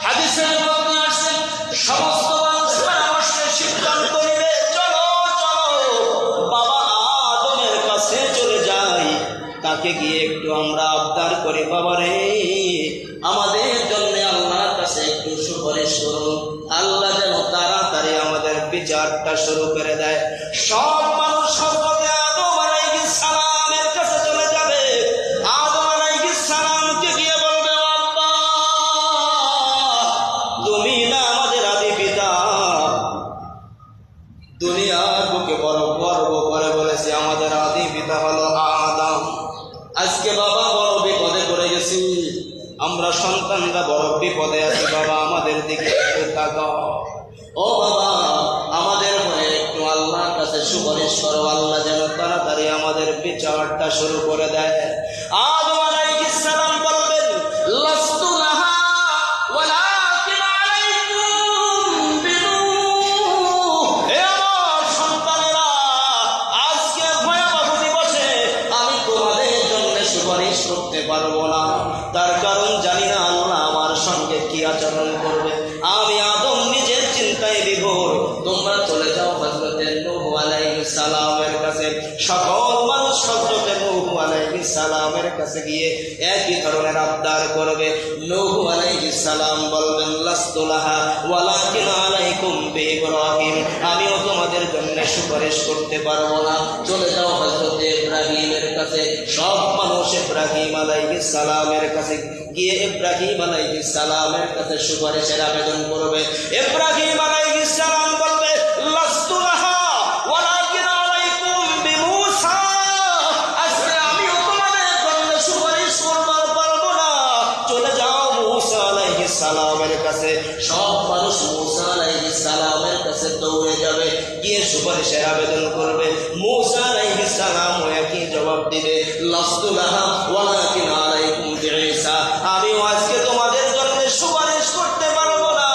হাদিসের মধ্যে আসছে সমস্ত মানুষ পরামর্শে সিদ্ধান্ত নিবে চলো বাবা আদমের কাছে চলে যাই, তাকে গিয়ে একটু আমরা আবদার করি, বাবা রে আমাদের জন্য আল্লাহর কাছে একটু সুপারিশ করুন, আল্লাহ যেন তাড়াতাড়ি আমাদের বিচারটা শুরু করে দেয়। সব মানুষ হযরত আদম আলাইহিস সালামের কাছে চলে যাবে। আদম আলাইহিস সালামকে গিয়ে বলবে, আব্বা তুমি না আমাদের আদি পিতা। দুনিয়ার বুকে বড় গর্ব করে বলেছে আমাদের আদি পিতা হলো আদম। আজকে বাবা বড় বিপদে পড়ে গেছি, আমরা সন্তানরা বড় বিপদে আছি, বাবা আমাদের দিকে একটু তাকাও। ও বাবা আমাদের হয়ে একটু আল্লাহর কাছে সুপারিশ করো, আল্লাহ যেন তাড়াতাড়ি আমাদের বিচারটা শুরু করে দেয়। আদম আলাইহিস সালাম বলবেন, লাস্তু লাহা ওয়ালাকিন আলাইকুম বিনূহ। হে আমার সন্তানেরা, আজকে ভয়াবহ দিবসে আমি তোমাদের জন্য সুপারিশ করতে পারবো না, তার কারণ জানি না আল্লাহ আমার সঙ্গে কি আচরণ করবে। আমি আদম নিজের চিন্তায় বিভোর। তোমরা চলে যাও হযরত নূহ আলাইহিস সালামের কাছে। সকল মানুষ হযরত নূহ আলাইহিস সালামের কাছে গিয়ে একই ধরনের আবদার করবে। নূহ আলাইহিস সালাম বলবেন, লাস্তু লাহা ওয়ালাকিন আলাইকুম বিইব্রাহিম। আমিও তোমাদের জন্য সুপারিশ করতে পারবো না, চলে যাও হযরত ইব্রাহিমের কাছে। সব মানুষ ইব্রাহিম আলাইহিস সালামের কাছে গিয়ে ইব্রাহিম আলাইহিস সালামের কাছে সুপারিশের আবেদন করবে। ইব্রাহিম আলাইহিস সালাম বলবে, লাস্তু লাহা ওয়ালাকিন আলাইকুম বিমূসা। আজকে আমিও তোমাদের জন্য সুপারিশ করবার পারবো না, চলে যাও মূসা আলাইহিস সালামের কাছে। সব মানুষ মূসা আলাইহিস সালামের কাছে দৌড়ে যাবে, গিয়ে সুপারিশের আবেদন করবে। মূসা আলাইহিস সালাম একই জবাব দিবে, লাস্তু লাহা ওয়ালাকিন আলাইকুম বিঈসা। আমিও আজকে তোমাদের জন্য সুপারিশ করতে পারবো না,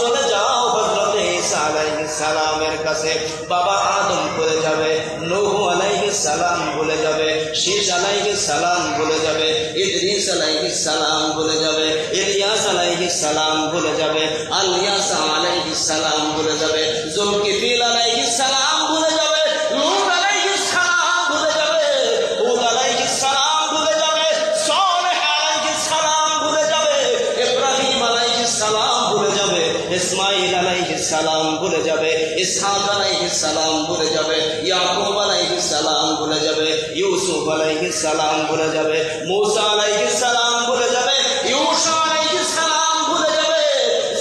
চলে যাও হযরত ঈসা আলাইহিস সালামের কাছে। বাবা আদম বলে যাবে, নূহ আলাইহিস সালাম বলে যাবে, শীস আলাইহিস সালাম বলে যাবে, ইদ্রিস আলাইহিস সালাম বলে যাবে, ইলিয়াস আলাইহিস সালাম বলে যাবে, আলিয়াস আলাইহিস সালাম বলে যাবে, যুলকিফিল আলাইহিস সালাম বলে যাবে, লূত আলাইহিস সালাম বলে যাবে, হুদ আলাইহিস সালাম বলে যাবে, সালেহ আলাইহিস সালাম বলে যাবে, ইব্রাহিম আলাইহিস সালাম বলে যাবে, ইসমাঈল আলাইহিস সালাম বলে যাবে, ইসহাক আলাইহিস সালাম বলে যাবে, ইয়াকুব আলাইহিস সালাম বলে যাবে, ইউসুফ আলাইহিস সালাম বলে যাবে, মূসা আলাইহিস সালাম বলে যাবে, ইউসা আলাইহিস সালাম বলে যাবে,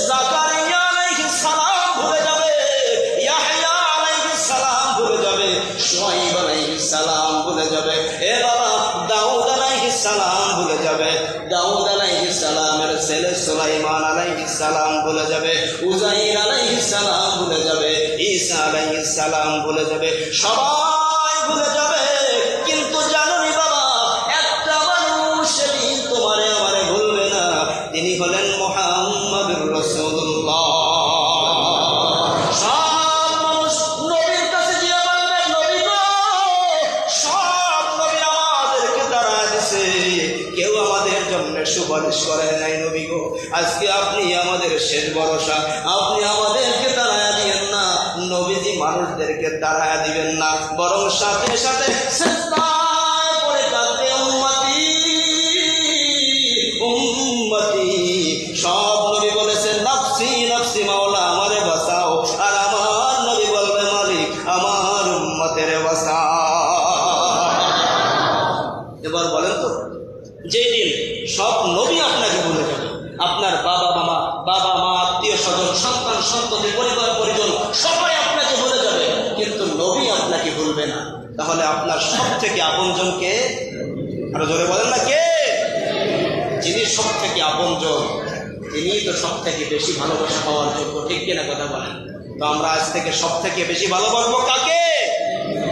জাকারিয়া আলাইহিস সালাম বলে যাবে, ইয়াহইয়া আলাইহিস সালাম বলে যাবে, শুআয়ব আলাইহিস সালাম বলে যাবে। এ বাবা দাউদ আলাইহিস সালাম বলে যাবে, দাউদ আলাইহিস সালামের ছেলে সুলাইমান আলাইহিস সালাম বলে যাবে, উযাইর আলাইহিস সালাম বলে যাবে, ঈসা আলাইহিস সালাম বলে যাবে, সবাই বলে যাবে। কিন্তু জানোনি বাবা, একটা মানুষ সেদিন তোমারে আমারে ভুলবে না, তিনি হলেন মুহাম্মদুর রাসূলুল্লাহ। সব মানুষ নবীর কাছে গিয়ে বলবে, নবী গো, সব নবী আমাদেরকে দাঁড়ায় দিছে, কেউ আমাদের জন্য সুপারিশ করেন নাই। নবী গো, আজকে আপনি আমাদের শেষ ভরসা, আপনি আমাদেরকে দাঁড়ায় দিবেন না। নবীজি মানুষদেরকে দাঁড়ায় দিবেন না, বরং সাথে সাথে সিজদায় পড়ে কাঁদবে, উম্মতি উম্মতি। সব নবী বলেছে, নাফসি নাফসি, মাওলা আমারে বাঁচাও। আর আমার নবী বলবে, মালিক আমার উম্মতের বাঁচাও। এবার বলেন তো, যেদিন সব নবী আপনাকে বলে যাবে, আপনার বাবা মা আত্মীয় স্বজন সন্তান সন্ততি পরিবার পরিজন সবাই আপনাকে বলে যাবে, কিন্তু নবী আপনাকে বলবে না, তাহলে আপনার সব থেকে আপনজন কে? আরো জোরে বলেন না, কে? যিনি সব থেকে আপনজন, তিনি তো সব থেকে বেশি ভালোবাসা পাওয়ার যোগ্য, ঠিক কিনা কথা বলেন? তো আমরা আজ থেকে সব থেকে বেশি ভালোবাসবো কাকে?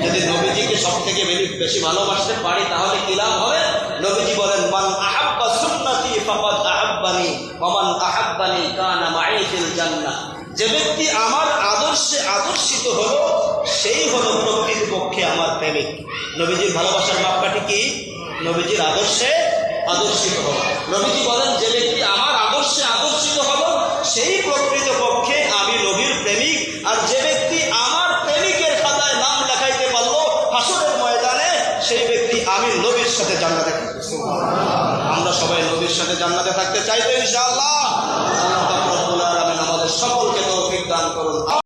যদি নবীজিকে সব থেকে বেশি ভালোবাসতে পারি তাহলে কি লাভ হবে? নবীজি বলেন, মান আহাব্বা সুন্নতি ফাকাদ আহাব্বানি ওয়া মান আহাব্বানি কানা মাই ফিল জান্নাহ। যে ব্যক্তি আমার আদর্শে আদর্শিত হলো, সেই হলো প্রকৃতপক্ষে আমার প্রেমিক। নবীজির ভালোবাসার মাপকাঠি কি? নবীজির আদর্শে আদর্শিত হব। নবীজি বলেন, যে ব্যক্তি আমার আদর্শে আদর্শিত হব সেই প্রকৃত পক্ষে আমি নবীর প্রেমিক। আর যে ব্যক্তি আমার প্রেমিকের খাতায় নাম লেখাইতে পারলো হাসরের ময়দানে, সেই ব্যক্তি আমি নবীর সাথে জান্নাতে থাকবো। আমরা সবাই নবীর সাথে জান্নাতে থাকতে চাই তো ইনশাআল্লাহ। আল্লাহ পাক রব্বুল আলামিন আমাদের সকলকে তৌফিক দান করুন।